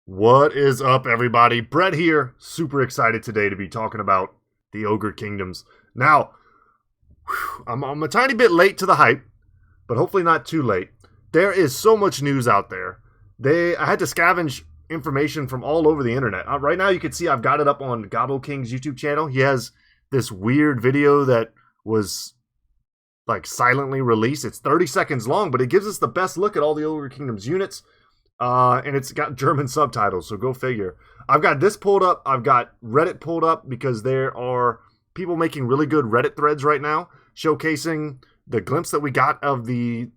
What is up, everybody? Brett here. Super excited today to be talking about the Ogre Kingdoms. Now, I'm a tiny bit late to the hype, but hopefully not too late. There is so much news out there. I had to scavenge information from all over the internet. Right now, you can see I've got it up on Goodtalk's YouTube channel. He has this weird video that was like silently released. It's 30 seconds long, but it gives us the best look at all the Ogre Kingdoms units. And it's got German subtitles, so go figure. I've got this pulled up. I've got Reddit pulled up because there are people making really good Reddit threads right now showcasing the glimpse that we got of the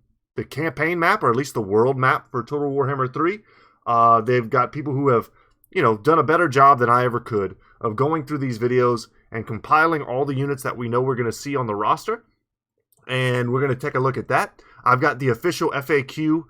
campaign map, or at least the world map for Total Warhammer 3. They've got people who have, done a better job than I ever could of going through these videos and compiling all the units that we know we're going to see on the roster. And we're going to take a look at that. I've got the official FAQ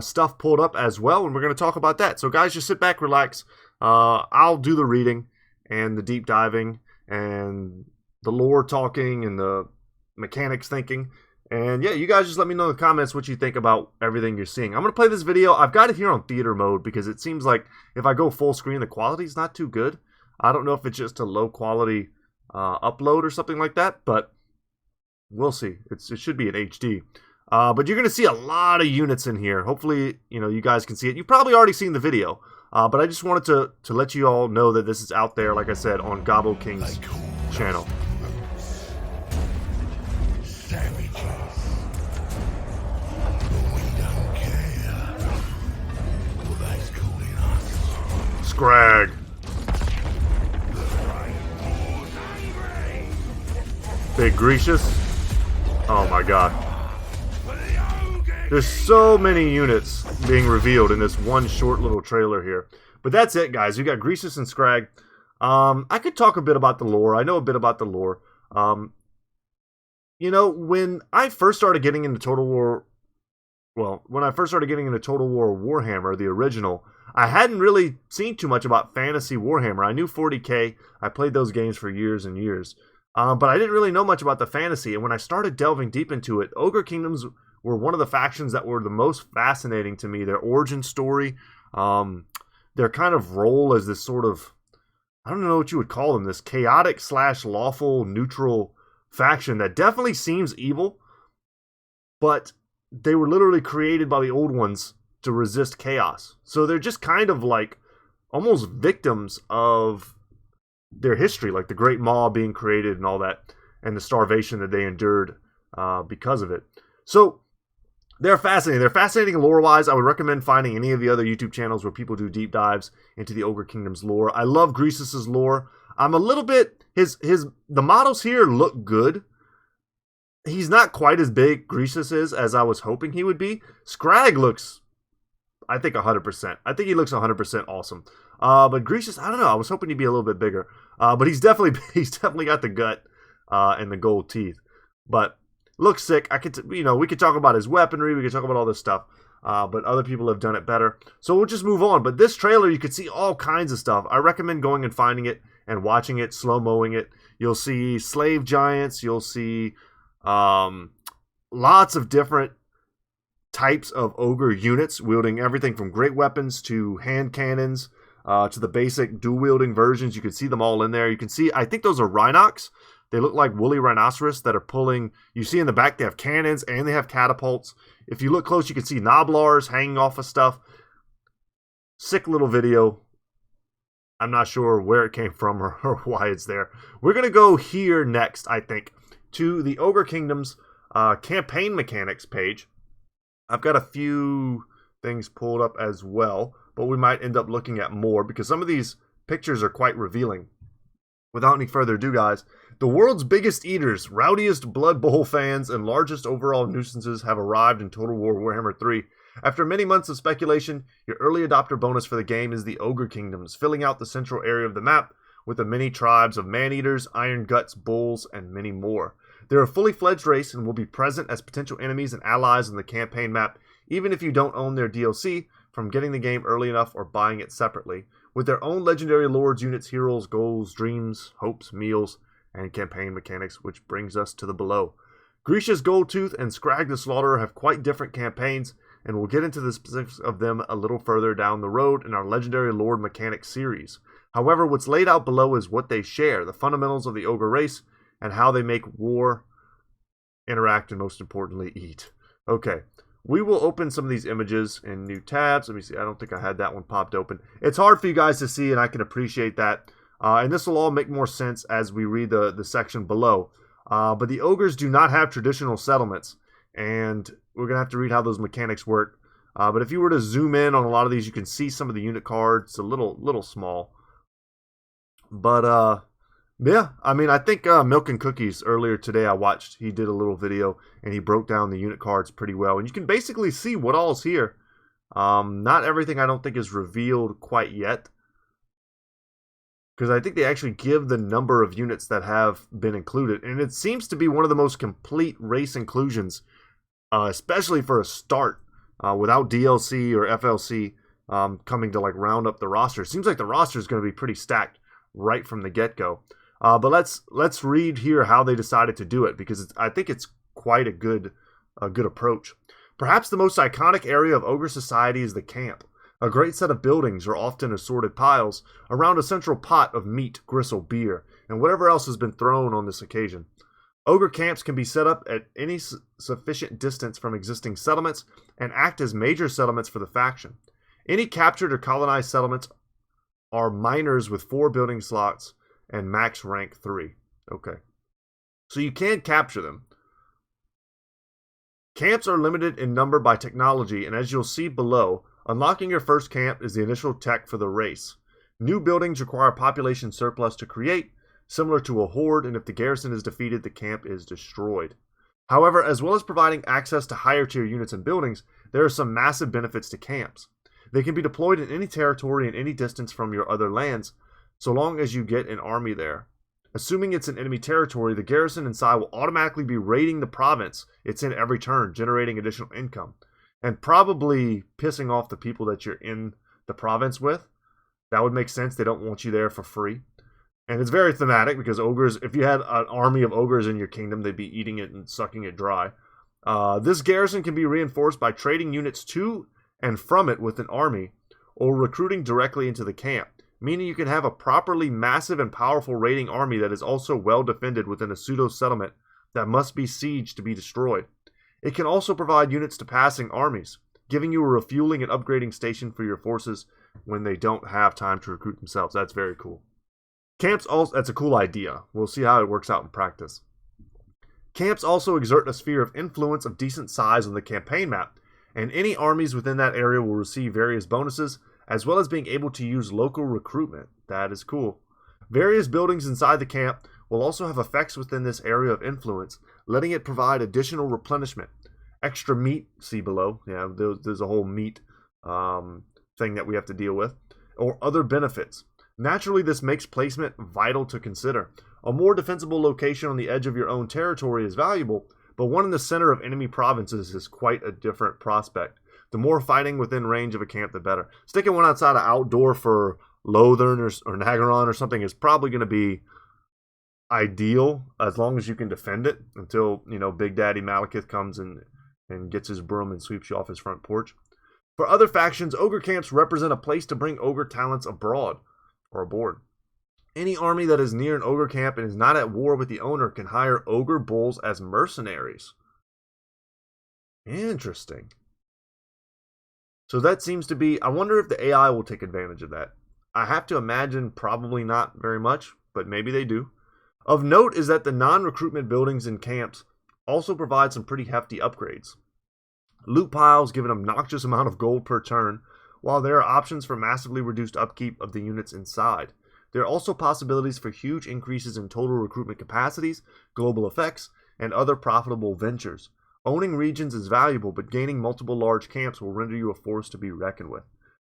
stuff pulled up as well, and we're going to talk about that. So guys, just sit back, relax. I'll do the reading and the deep diving and the lore talking and the mechanics thinking. And yeah, you guys just let me know in the comments what you think about everything you're seeing. I'm going to play this video. I've got it here on theater mode because it seems like if I go full screen, the quality's not too good. I don't know if it's just a low quality upload or something like that, but we'll see. It should be in HD. But you're going to see a lot of units in here. Hopefully, you guys can see it. You've probably already seen the video. But I just wanted to let you all know that this is out there, like I said, on Goodtalk's channel. Scrag. Big Gracious. Oh my god. There's so many units being revealed in this one short little trailer here. But that's it, guys. We got Gracious and Scrag. I could talk a bit about the lore. I know a bit about the lore. When I first started getting into Total War... Well, when I first started getting into Total War Warhammer, the original, I hadn't really seen too much about Fantasy Warhammer. I knew 40K. I played those games for years and years. But I didn't really know much about the fantasy. And when I started delving deep into it, Ogre Kingdoms were one of the factions that were the most fascinating to me. Their origin story, their kind of role as this sort of, I don't know what you would call them, this chaotic / lawful neutral faction that definitely seems evil, but they were literally created by the old ones to resist chaos. So they're just kind of like almost victims of their history, like the Great Maw being created and all that, and the starvation that they endured because of it. So they're fascinating. They're fascinating lore-wise. I would recommend finding any of the other YouTube channels where people do deep dives into the Ogre Kingdom's lore. I love Greasis's lore. I'm a little bit... The models here look good. He's not quite as big, Greasis is, as I was hoping he would be. Scrag looks, I think, 100%. I think he looks 100% awesome. But Greasis, I don't know. I was hoping he'd be a little bit bigger. But he's definitely got the gut and the gold teeth. But looks sick. We could talk about his weaponry. We could talk about all this stuff. But other people have done it better. So we'll just move on. But this trailer, you could see all kinds of stuff. I recommend going and finding it and watching it, slow-moing it. You'll see slave giants. You'll see lots of different types of ogre units wielding everything from great weapons to hand cannons to the basic dual-wielding versions. You can see them all in there. You can see, I think those are Rhinox. They look like woolly rhinoceros that are pulling... You see in the back they have cannons and they have catapults. If you look close, you can see Noblars hanging off of stuff. Sick little video. I'm not sure where it came from or why it's there. We're going to go here next, I think, to the Ogre Kingdom's campaign mechanics page. I've got a few things pulled up as well, but we might end up looking at more because some of these pictures are quite revealing. Without any further ado, guys, the world's biggest eaters, rowdiest Blood Bowl fans, and largest overall nuisances have arrived in Total War Warhammer 3. After many months of speculation, your early adopter bonus for the game is the Ogre Kingdoms, filling out the central area of the map with the many tribes of man-eaters, iron guts, bulls, and many more. They're a fully fledged race and will be present as potential enemies and allies on the campaign map, even if you don't own their DLC from getting the game early enough or buying it separately, with their own legendary lords, units, heroes, goals, dreams, hopes, meals, and campaign mechanics, which brings us to the below. Grisha's Goldtooth and Scrag the Slaughterer have quite different campaigns, and we'll get into the specifics of them a little further down the road in our Legendary Lord Mechanic series. However, what's laid out below is what they share, the fundamentals of the ogre race, and how they make war, interact, and most importantly, eat. Okay, we will open some of these images in new tabs. Let me see, I don't think I had that one popped open. It's hard for you guys to see, and I can appreciate that. And this will all make more sense as we read the section below. But the ogres do not have traditional settlements, and we're going to have to read how those mechanics work. But if you were to zoom in on a lot of these, you can see some of the unit cards. It's a little small. But, yeah, I mean, I think Milk and Cookies earlier today I watched, he did a little video, and he broke down the unit cards pretty well. And you can basically see what all's here. Not everything I don't think is revealed quite yet, because I think they actually give the number of units that have been included. And it seems to be one of the most complete race inclusions, especially for a start, without DLC or FLC coming to like round up the roster. It seems like the roster is going to be pretty stacked right from the get-go. But let's read here how they decided to do it, because I think it's quite a good approach. Perhaps the most iconic area of ogre society is the camp. A great set of buildings are often assorted piles around a central pot of meat, gristle, beer, and whatever else has been thrown on this occasion. Ogre camps can be set up at any sufficient distance from existing settlements and act as major settlements for the faction. Any captured or colonized settlements are minors with 4 building slots and max rank 3. Okay. So you can capture them. Camps are limited in number by technology, and as you'll see below, unlocking your first camp is the initial tech for the race. New buildings require population surplus to create, similar to a horde, and if the garrison is defeated, the camp is destroyed. However, as well as providing access to higher tier units and buildings, there are some massive benefits to camps. They can be deployed in any territory and any distance from your other lands, so long as you get an army there. Assuming it's an enemy territory, the garrison inside will automatically be raiding the province it's in every turn, generating additional income, and probably pissing off the people that you're in the province with. That would make sense. They don't want you there for free. And it's very thematic, because ogres, if you had an army of ogres in your kingdom, they'd be eating it and sucking it dry. This garrison can be reinforced by trading units to and from it with an army, or recruiting directly into the camp, meaning you can have a properly massive and powerful raiding army that is also well defended within a pseudo-settlement that must be sieged to be destroyed. It can also provide units to passing armies, giving you a refueling and upgrading station for your forces when they don't have time to recruit themselves. That's very cool. Camps also, that's a cool idea. We'll see how it works out in practice. Camps also exert a sphere of influence of decent size on the campaign map, and any armies within that area will receive various bonuses, as well as being able to use local recruitment. That is cool. Various buildings inside the camp will also have effects within this area of influence, letting it provide additional replenishment. Extra meat, see below. Yeah, there's a whole meat thing that we have to deal with. Or other benefits. Naturally, this makes placement vital to consider. A more defensible location on the edge of your own territory is valuable, but one in the center of enemy provinces is quite a different prospect. The more fighting within range of a camp, the better. Sticking one outside of outdoor for Lothern or Nagaron or something is probably going to be ideal, as long as you can defend it until, Big Daddy Malekith comes and gets his broom and sweeps you off his front porch. For other factions, ogre camps represent a place to bring ogre talents abroad or aboard. Any army that is near an ogre camp and is not at war with the owner can hire ogre bulls as mercenaries. Interesting. So that seems to be, I wonder if the AI will take advantage of that. I have to imagine probably not very much, but maybe they do. Of note is that the non-recruitment buildings and camps also provide some pretty hefty upgrades. Loot piles give an obnoxious amount of gold per turn, while there are options for massively reduced upkeep of the units inside. There are also possibilities for huge increases in total recruitment capacities, global effects, and other profitable ventures. Owning regions is valuable, but gaining multiple large camps will render you a force to be reckoned with.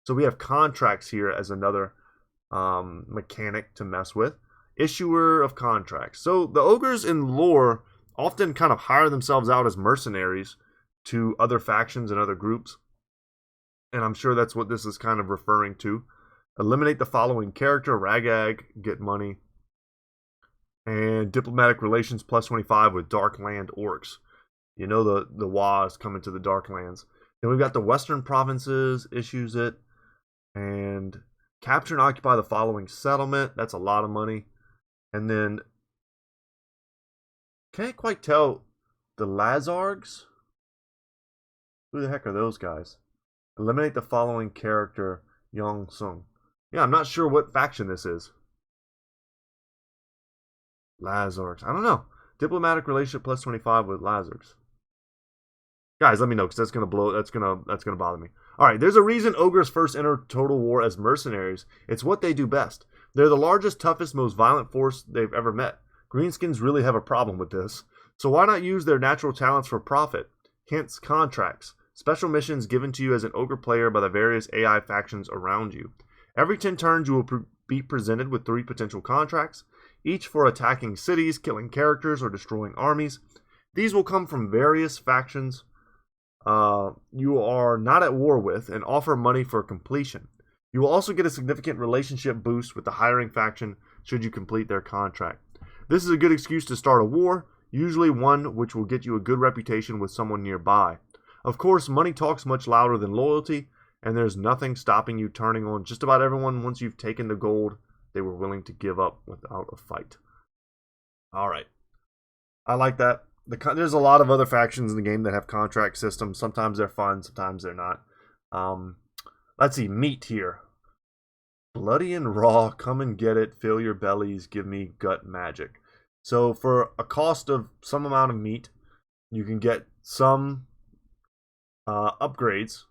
So we have contracts here as another mechanic to mess with. Issuer of contracts. So the ogres in lore often kind of hire themselves out as mercenaries to other factions and other groups. And I'm sure that's what this is kind of referring to. Eliminate the following character: Ragag, get money. And diplomatic relations plus 25 with Darkland orcs. The Wa is coming to the Darklands. Then we've got the Western provinces issues it. And capture and occupy the following settlement. That's a lot of money. And then, can't quite tell, the Lazargs? Who the heck are those guys? Eliminate the following character, Yong Sung. Yeah, I'm not sure what faction this is. Lazargs. I don't know. Diplomatic relationship plus 25 with Lazargs. Guys, let me know, because that's gonna blow. That's gonna bother me. All right, there's a reason ogres first enter total war as mercenaries. It's what they do best. They're the largest, toughest, most violent force they've ever met. Greenskins really have a problem with this. So why not use their natural talents for profit? Hence, contracts. Special missions given to you as an ogre player by the various AI factions around you. Every 10 turns, you will be presented with 3 potential contracts, each for attacking cities, killing characters, or destroying armies. These will come from various factions you are not at war with and offer money for completion. You will also get a significant relationship boost with the hiring faction should you complete their contract. This is a good excuse to start a war, usually one which will get you a good reputation with someone nearby. Of course, money talks much louder than loyalty, and there's nothing stopping you turning on just about everyone once you've taken the gold they were willing to give up without a fight. Alright. I like that. There's a lot of other factions in the game that have contract systems. Sometimes they're fun, sometimes they're not. Let's see, meat here. Bloody and raw, come and get it, fill your bellies, give me gut magic. So for a cost of some amount of meat, you can get some upgrades.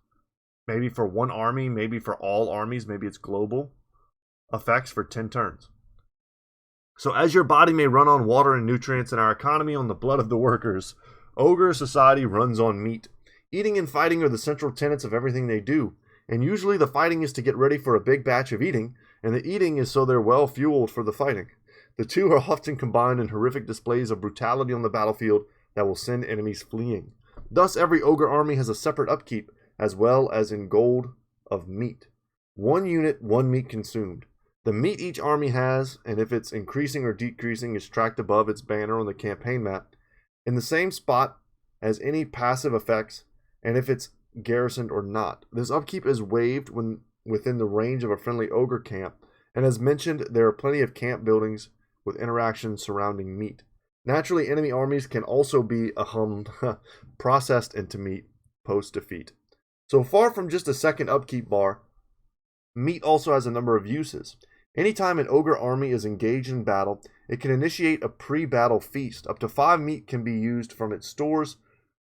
Maybe for one army, maybe for all armies, maybe it's global effects for 10 turns. So as your body may run on water and nutrients, and our economy on the blood of the workers, ogre society runs on meat. Eating and fighting are the central tenets of everything they do, and usually the fighting is to get ready for a big batch of eating, and the eating is so they're well fueled for the fighting. The two are often combined in horrific displays of brutality on the battlefield that will send enemies fleeing. Thus every ogre army has a separate upkeep, as well as in gold of meat. 1 unit, 1 meat consumed. The meat each army has, and if it's increasing or decreasing, is tracked above its banner on the campaign map, in the same spot as any passive effects, and if it's garrisoned or not. This upkeep is waived when within the range of a friendly ogre camp, and as mentioned, there are plenty of camp buildings with interactions surrounding meat. Naturally, enemy armies can also be processed into meat post-defeat. So far from just a second upkeep bar, meat also has a number of uses. Anytime an ogre army is engaged in battle, it can initiate a pre-battle feast. Up to 5 meat can be used from its stores,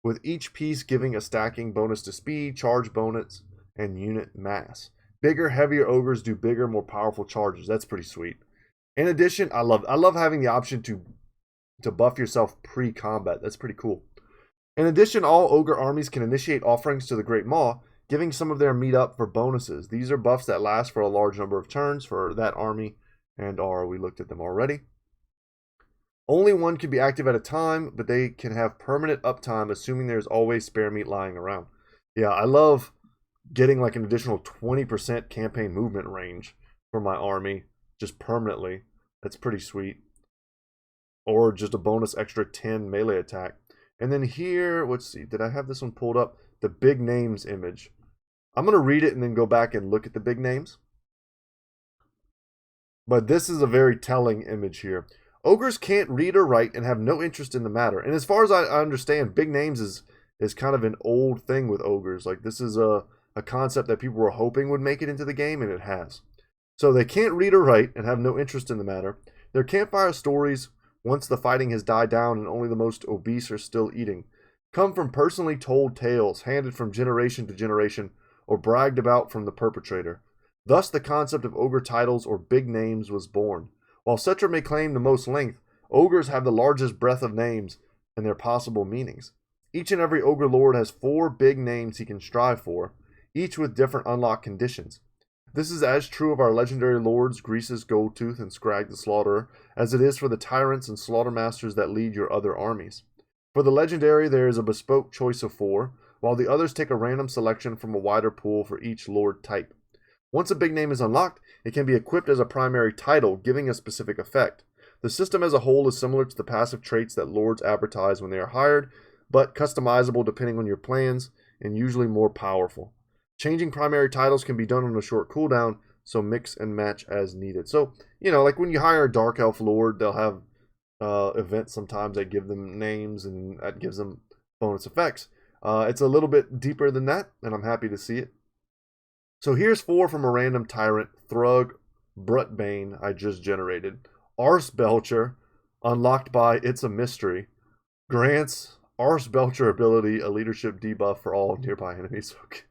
with each piece giving a stacking bonus to speed, charge bonus, and unit mass. Bigger, heavier ogres do bigger, more powerful charges. That's pretty sweet. In addition, I love having the option to buff yourself pre-combat. That's pretty cool. In addition, all ogre armies can initiate offerings to the Great Maw, giving some of their meat up for bonuses. These are buffs that last for a large number of turns for that army, and we looked at them already. Only one can be active at a time, but they can have permanent uptime, assuming there's always spare meat lying around. Yeah, I love getting like an additional 20% campaign movement range for my army, just permanently. That's pretty sweet. Or just a bonus extra 10 melee attack. And then here, let's see, did I have this one pulled up? The big names image. I'm going to read it and then go back and look at the big names. But this is a very telling image here. Ogres can't read or write and have no interest in the matter. And as far as I understand, big names is kind of an old thing with ogres. Like this is a concept that people were hoping would make it into the game, and it has. So they can't read or write and have no interest in the matter. Their campfire stories, once the fighting has died down and only the most obese are still eating, come from personally told tales handed from generation to generation or bragged about from the perpetrator. Thus the concept of ogre titles or big names was born. While Cetra may claim the most length, ogres have the largest breadth of names and their possible meanings. Each and every ogre lord has 4 big names he can strive for, each with different unlock conditions. This is as true of our legendary lords, Greases, Goldtooth, and Scrag the Slaughterer, as it is for the tyrants and slaughtermasters that lead your other armies. For the legendary, there is a bespoke choice of 4, while the others take a random selection from a wider pool for each lord type. Once a big name is unlocked, it can be equipped as a primary title, giving a specific effect. The system as a whole is similar to the passive traits that lords advertise when they are hired, but customizable depending on your plans. and usually more powerful. Changing primary titles can be done on a short cooldown, so mix and match as needed. So, you know, like when you hire a Dark Elf Lord, they'll have events sometimes that give them names, and that gives them bonus effects. It's a little bit deeper than that, and I'm happy to see it. So here's 4 from a random Tyrant, Thrug, Brutbane I just generated. Arsebelcher, unlocked by It's a Mystery, grants Arsebelcher ability a leadership debuff for all nearby enemies. Okay.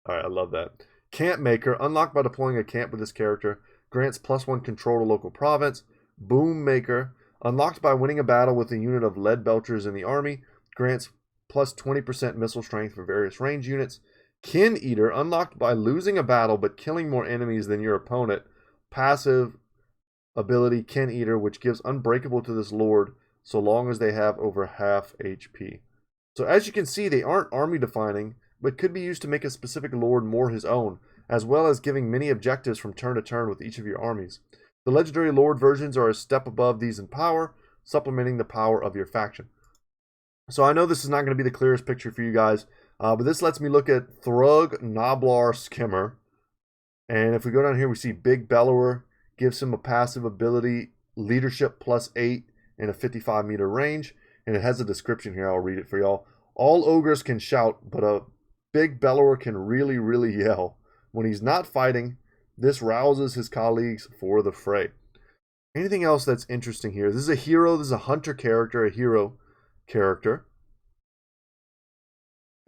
Alright, I love that. Camp Maker, unlocked by deploying a camp with this character, grants +1 control to local province. Boom Maker, unlocked by winning a battle with a unit of lead belchers in the army, grants plus 20% missile strength for various range units. Kin Eater, unlocked by losing a battle but killing more enemies than your opponent. Passive ability Kin Eater, which gives unbreakable to this lord so long as they have over half HP. So as you can see, they aren't army defining, but could be used to make a specific lord more his own, as well as giving many objectives from turn to turn with each of your armies. The legendary lord versions are a step above these in power, supplementing the power of your faction. So I know this is not going to be the clearest picture for you guys, but this lets me look at Thrug Noblar Skimmer. And if we go down here, we see Big Bellower, gives him a passive ability, leadership +8 in a 55-meter range. And it has a description here. I'll read it for y'all. All ogres can shout, but a Big Bellower can really, really yell. When he's not fighting, this rouses his colleagues for the fray. Anything else that's interesting here? This is a hero. This is a hunter character, a hero character.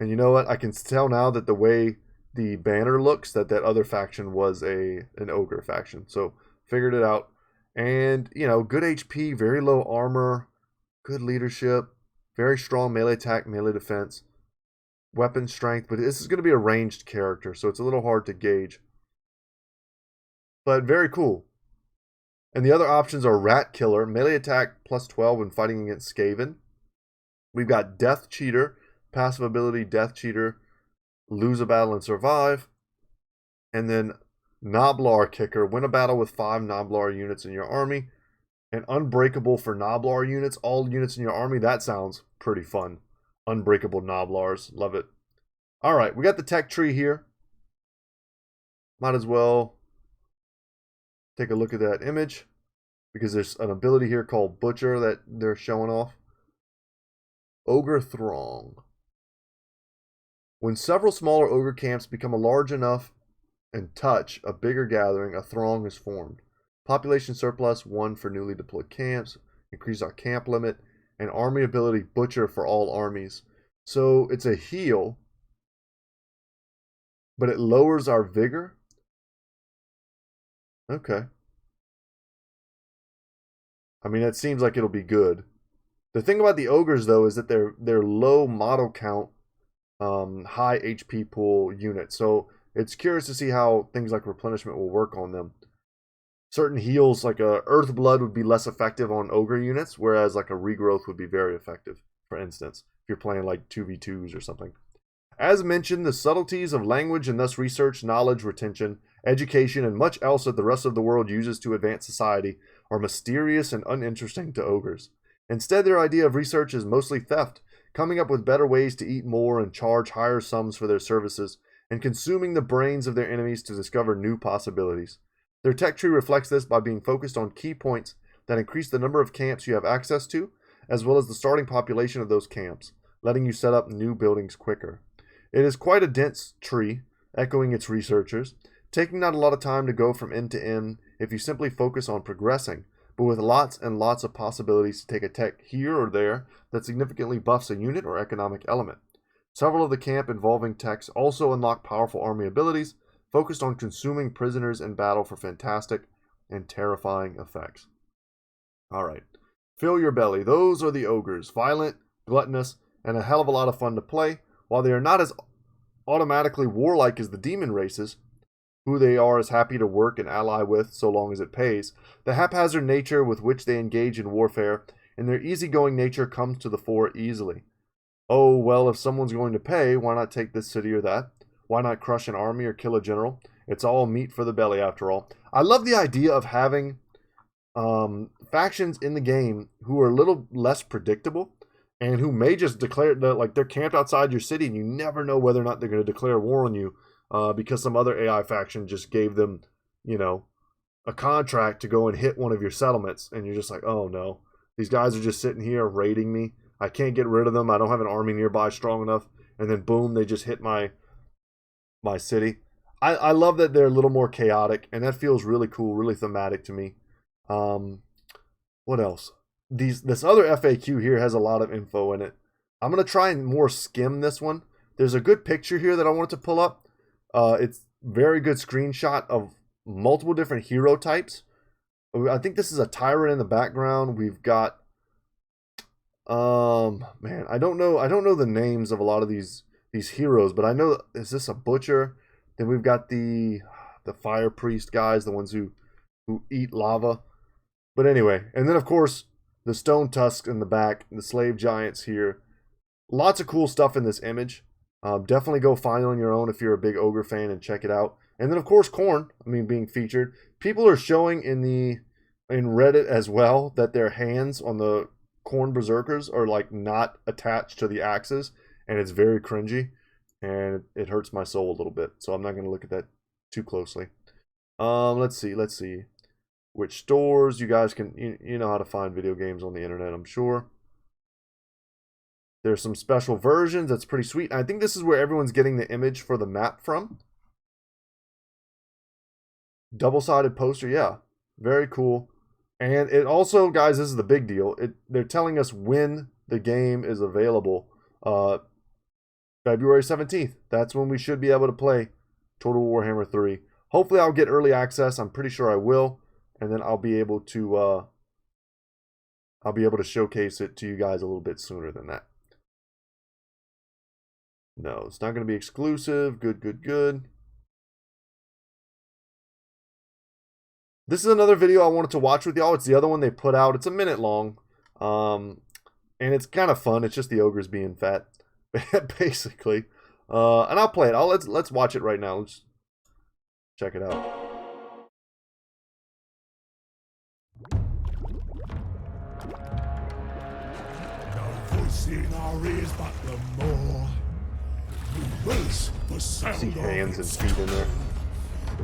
And you know what? I can tell now that the way the banner looks, that other faction was an ogre faction. So figured it out. And, you know, good HP, very low armor, good leadership, very strong melee attack, melee defense, weapon strength. But this is going to be a ranged character, so it's a little hard to gauge. But very cool. And the other options are Rat Killer, melee attack +12 when fighting against Skaven. We've got Death Cheater, passive ability Death Cheater, lose a battle and survive. And then Noblar Kicker, win a battle with 5 Noblar units in your army. And Unbreakable for Noblar units, all units in your army. That sounds pretty fun. Unbreakable Noblars, love it. Alright, we got the tech tree here. Might as well take a look at that image, because there's an ability here called Butcher that they're showing off. Ogre Throng. When several smaller ogre camps become large enough and touch a bigger gathering, a throng is formed. Population surplus 1 for newly deployed camps, increase our camp limit, and army ability Butcher for all armies. So it's a heal, but it lowers our vigor. Okay. I mean, it seems like it'll be good. The thing about the ogres, though, is that they're low model count, high HP pool units. So it's curious to see how things like replenishment will work on them. Certain heals, like a Earth Blood, would be less effective on ogre units, whereas like a Regrowth would be very effective, for instance, if you're playing like 2v2s or something. As mentioned, the subtleties of language and thus research, knowledge, retention, education, and much else that the rest of the world uses to advance society are mysterious and uninteresting to ogres. Instead, their idea of research is mostly theft, coming up with better ways to eat more and charge higher sums for their services, and consuming the brains of their enemies to discover new possibilities. Their tech tree reflects this by being focused on key points that increase the number of camps you have access to, as well as the starting population of those camps, letting you set up new buildings quicker. It is quite a dense tree, echoing its researchers, taking not a lot of time to go from end to end if you simply focus on progressing, but with lots and lots of possibilities to take a tech here or there that significantly buffs a unit or economic element. Several of the camp involving techs also unlock powerful army abilities, focused on consuming prisoners in battle for fantastic and terrifying effects. Alright, fill your belly. Those are the ogres. Violent, gluttonous, and a hell of a lot of fun to play. While they are not as automatically warlike as the demon races, who they are as happy to work and ally with so long as it pays, the haphazard nature with which they engage in warfare and their easygoing nature comes to the fore easily. Oh, well, if someone's going to pay, why not take this city or that? Why not crush an army or kill a general? It's all meat for the belly after all. I love the idea of having factions in the game who are a little less predictable and who may just declare that, like, they're camped outside your city, and you never know whether or not they're going to declare war on you because some other AI faction just gave them, you know, a contract to go and hit one of your settlements, and you're just like, oh no, these guys are just sitting here raiding me. I can't get rid of them. I don't have an army nearby strong enough, and then boom, they just hit my city. I love that they're a little more chaotic, and that feels really cool, really thematic to me. What else? This other FAQ here has a lot of info in it. I'm going to try and more skim this one. There's a good picture here that I wanted to pull up. It's very good screenshot of multiple different hero types. I think this is a tyrant in the background. We've got man, I don't know the names of a lot of these heroes, but I know, is this a butcher? Then we've got the fire priest guys, the ones who eat lava. But anyway, and then of course the stone tusks in the back, the slave giants here. Lots of cool stuff in this image. Definitely go find it on your own if you're a big ogre fan and check it out. And then of course Khorne, being featured. People are showing in Reddit as well that their hands on the Khorne berserkers are like not attached to the axes, and it's very cringy, and it hurts my soul a little bit. So I'm not going to look at that too closely. Let's see. Which stores you guys can, you know how to find video games on the internet, I'm sure. There's some special versions that's pretty sweet. I think this is where everyone's getting the image for the map from. Double-sided poster, yeah. Very cool. And it also, guys, this is the big deal. They're telling us when the game is available. February 17th. That's when we should be able to play Total Warhammer 3. Hopefully I'll get early access. I'm pretty sure I will. And then I'll be able to showcase it to you guys a little bit sooner than that. No, it's not going to be exclusive. Good. This is another video I wanted to watch with y'all. It's the other one they put out. It's a minute long. And it's kind of fun. It's just the ogres being fat, basically. And I'll play it. Let's watch it right now. Let's check it out. In our ears, but the more we race the sound. See hands and feet in there.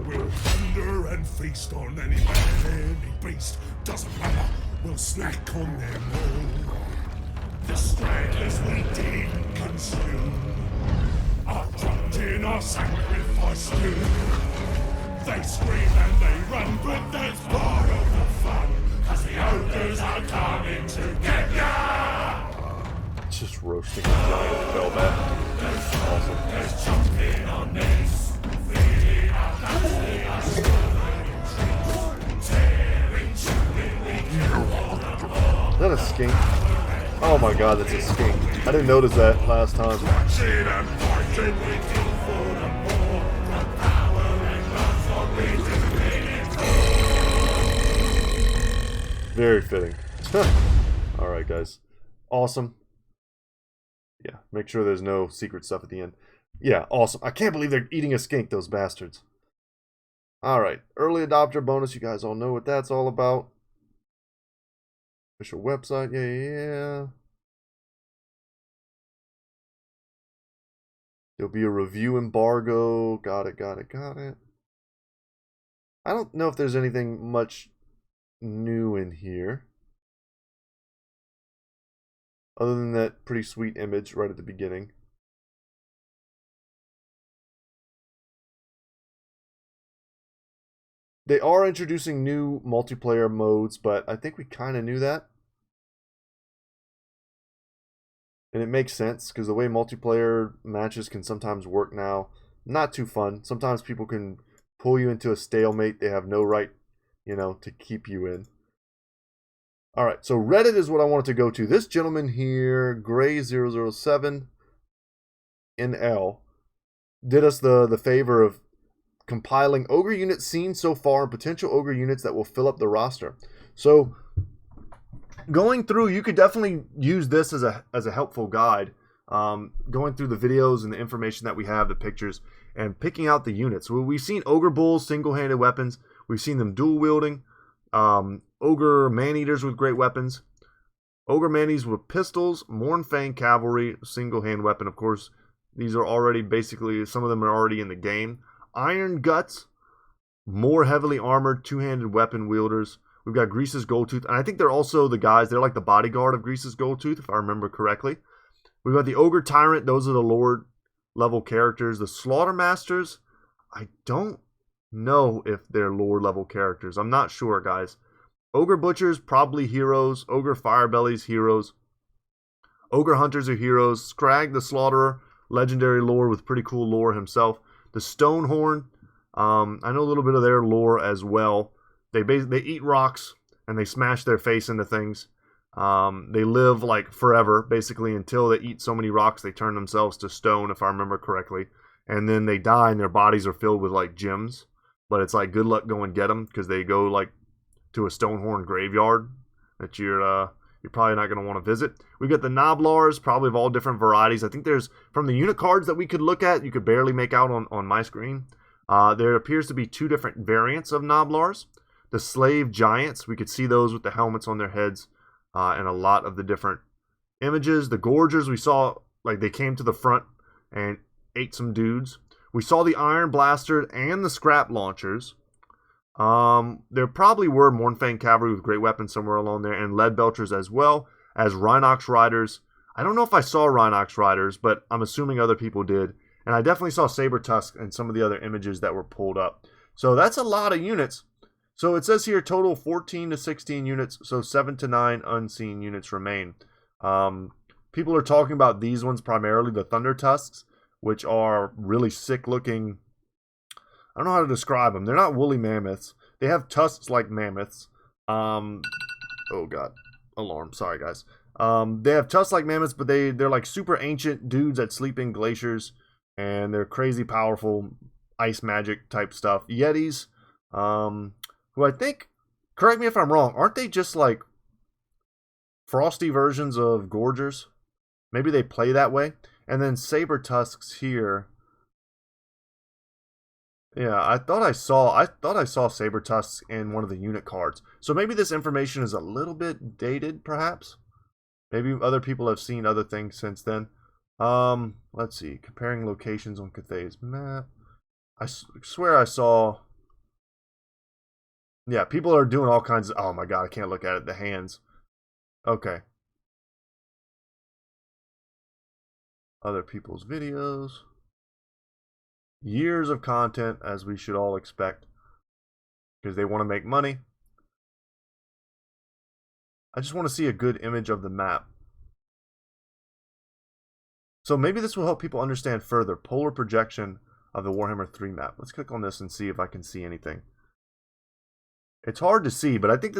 We'll thunder and feast on any man, any beast. Doesn't matter, we'll snack on them all. The stragglers we did consume are dropped in our sacrifice stew. They scream and they run, but that's part of the fun, 'cause the ogres are coming to get ya! Just roasting a giant Velvet. Awesome. Is that a skink? Oh my god, that's a skink. I didn't notice that last time. Very fitting. Alright guys. Awesome. Yeah, make sure there's no secret stuff at the end. Yeah, awesome. I can't believe they're eating a skink, those bastards. Alright, early adopter bonus. You guys all know what that's all about. Official website, yeah. There'll be a review embargo. Got it. I don't know if there's anything much new in here, other than that pretty sweet image right at the beginning. They are introducing new multiplayer modes, but I think we kind of knew that. And it makes sense, because the way multiplayer matches can sometimes work now, not too fun. Sometimes people can pull you into a stalemate they have no right, to keep you in. Alright, so Reddit is what I wanted to go to. This gentleman here, Gray007 NL, did us the favor of compiling ogre units seen so far and potential ogre units that will fill up the roster. So going through, you could definitely use this as a helpful guide. Going through the videos and the information that we have, the pictures, and picking out the units. Well, we've seen ogre bulls, single-handed weapons. We've seen them dual wielding. Ogre man-eaters with great weapons. Ogre Manis with pistols, Mornfang Cavalry, single-hand weapon, of course. These are already basically, some of them are already in the game. Iron Guts, more heavily armored, two-handed weapon wielders. We've got Grease's Goldtooth, and I think they're also the guys, they're like the bodyguard of Grease's Goldtooth, if I remember correctly. We've got the Ogre Tyrant, those are the Lord level characters. The Slaughtermasters, I don't know if they're Lord level characters. I'm not sure, guys. Ogre Butchers, probably heroes. Ogre Firebellies, heroes. Ogre Hunters are heroes. Scrag the Slaughterer, legendary lore with pretty cool lore himself. The Stonehorn, I know a little bit of their lore as well. They eat rocks and they smash their face into things. They live like forever, basically, until they eat so many rocks they turn themselves to stone, if I remember correctly. And then they die and their bodies are filled with like gems. But it's like good luck go and get them because they go like to a Stonehorn graveyard that you're probably not going to want to visit. We've got the Noblars, probably of all different varieties. I think there's, from the unit cards that we could look at, you could barely make out on my screen. There appears to be two different variants of Noblars. The Slave Giants, we could see those with the helmets on their heads and a lot of the different images. The Gorgers, we saw, like, they came to the front and ate some dudes. We saw the Iron Blasters and the Scrap Launchers. There probably were Mornfang Cavalry with great weapons somewhere along there, and Lead Belchers as well as Rhinox Riders. I don't know if I saw Rhinox Riders, but I'm assuming other people did. And I definitely saw Saber Tusk and some of the other images that were pulled up. So that's a lot of units. So it says here total 14 to 16 units, so 7 to 9 unseen units remain. People are talking about these ones primarily, the Thunder Tusks, which are really sick looking. I don't know how to describe them. They're not woolly mammoths. They have tusks like mammoths. Oh god, alarm. Sorry guys. They have tusks like mammoths, but they're like super ancient dudes that sleep in glaciers, and they're crazy powerful ice magic type stuff. Yetis, who I think, correct me if I'm wrong, aren't they just like frosty versions of Gorgers? Maybe they play that way. And then Saber Tusks here. Yeah, I thought I saw Saber Tusks in one of the unit cards. So maybe this information is a little bit dated, perhaps. Maybe other people have seen other things since then. Let's see. Comparing locations on Cathay's map. I swear I saw. Yeah, people are doing all kinds of. Oh my god, I can't look at it. The hands. Okay. Other people's videos. Years of content, as we should all expect, because they want to make money. I just want to see a good image of the map. So maybe this will help people understand further. Polar projection of the Warhammer 3 map. Let's click on this and see if I can see anything. It's hard to see, but I think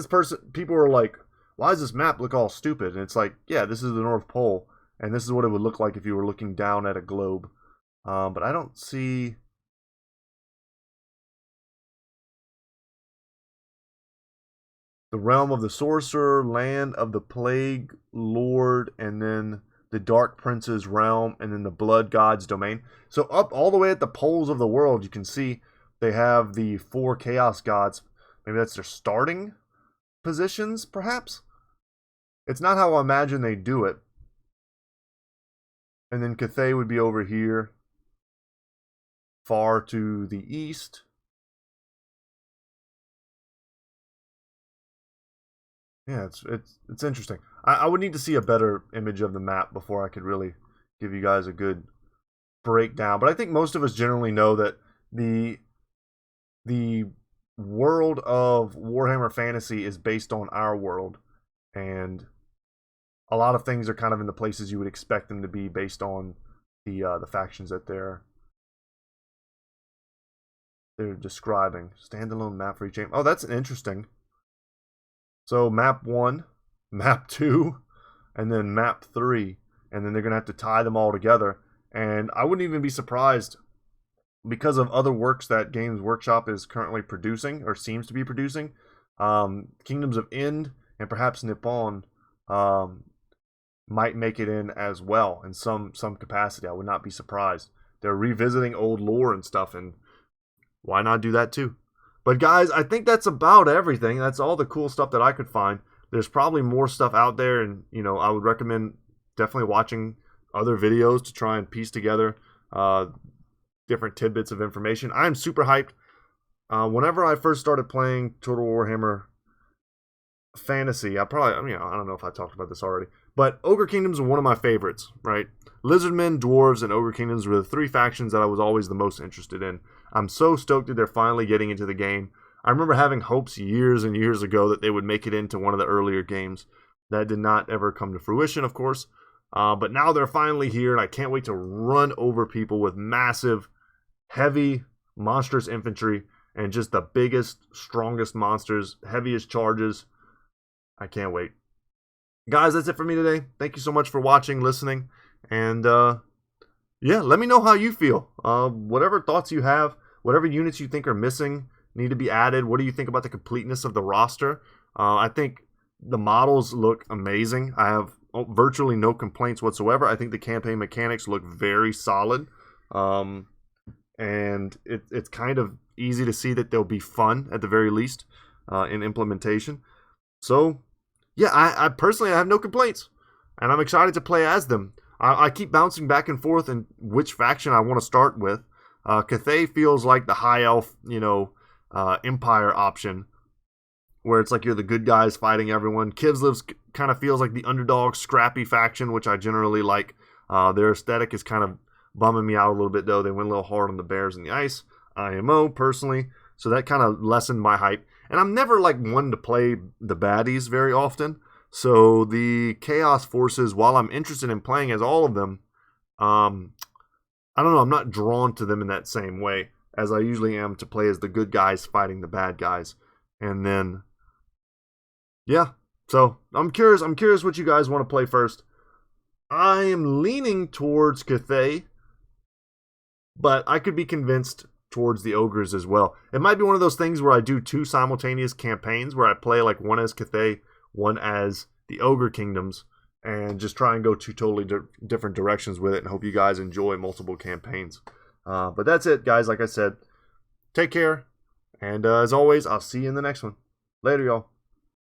people are like, why does this map look all stupid? And it's like, yeah, this is the North Pole, and this is what it would look like if you were looking down at a globe. But I don't see. The Realm of the Sorcerer, Land of the Plague Lord, and then the Dark Prince's Realm, and then the Blood God's Domain. So up all the way at the poles of the world, you can see they have the 4 Chaos Gods. Maybe that's their starting positions, perhaps? It's not how I imagine they do it. And then Cathay would be over here, far to the east. Yeah, it's interesting. I would need to see a better image of the map before I could really give you guys a good breakdown. But I think most of us generally know that the world of Warhammer Fantasy is based on our world, and a lot of things are kind of in the places you would expect them to be based on the factions that they're describing. Standalone map for each game. Oh, that's interesting. So map 1, map 2, and then map 3, and then they're gonna have to tie them all together. And I wouldn't even be surprised, because of other works that Games Workshop is currently producing, or seems to be producing. Kingdoms of End and perhaps Nippon might make it in as well in some capacity. I would not be surprised. They're revisiting old lore and stuff, and why not do that too? But guys, I think that's about everything. That's all the cool stuff that I could find. there's probably more stuff out there, and I would recommend definitely watching other videos to try and piece together different tidbits of information. I'm super hyped. Whenever I first started playing Total Warhammer Fantasy, I don't know if I talked about this already, but Ogre Kingdoms are one of my favorites, right? Lizardmen, Dwarves, and Ogre Kingdoms were the three factions that I was always the most interested in. I'm so stoked that they're finally getting into the game. I remember having hopes years and years ago that they would make it into one of the earlier games. That did not ever come to fruition, of course. But now they're finally here, and I can't wait to run over people with massive, heavy, monstrous infantry, and just the biggest, strongest monsters, heaviest charges. I can't wait. Guys, that's it for me today. Thank you so much for watching, listening, and yeah, let me know how you feel. Whatever thoughts you have, whatever units you think are missing, need to be added. What do you think about the completeness of the roster? I think the models look amazing. I have virtually no complaints whatsoever. I think the campaign mechanics look very solid. And it's kind of easy to see that they'll be fun at the very least in implementation. So, yeah, I personally have no complaints. And I'm excited to play as them. I keep bouncing back and forth in which faction I want to start with. Cathay feels like the high elf, Empire option, where it's like you're the good guys fighting everyone. Kislev's kind of feels like the underdog, scrappy faction, which I generally like. Their aesthetic is kind of bumming me out a little bit, though. They went a little hard on the bears and the ice, IMO, personally. So that kind of lessened my hype. And I'm never like one to play the baddies very often. So the Chaos Forces, while I'm interested in playing as all of them, I don't know, I'm not drawn to them in that same way as I usually am to play as the good guys fighting the bad guys. And then, yeah, so I'm curious what you guys want to play first. I am leaning towards Cathay, but I could be convinced towards the Ogres as well. It might be one of those things where I do two simultaneous campaigns where I play like one as Cathay, one as the Ogre Kingdoms, and just try and go two totally different directions with it and hope you guys enjoy multiple campaigns. But that's it, guys. Like I said, take care. And as always, I'll see you in the next one. Later, y'all.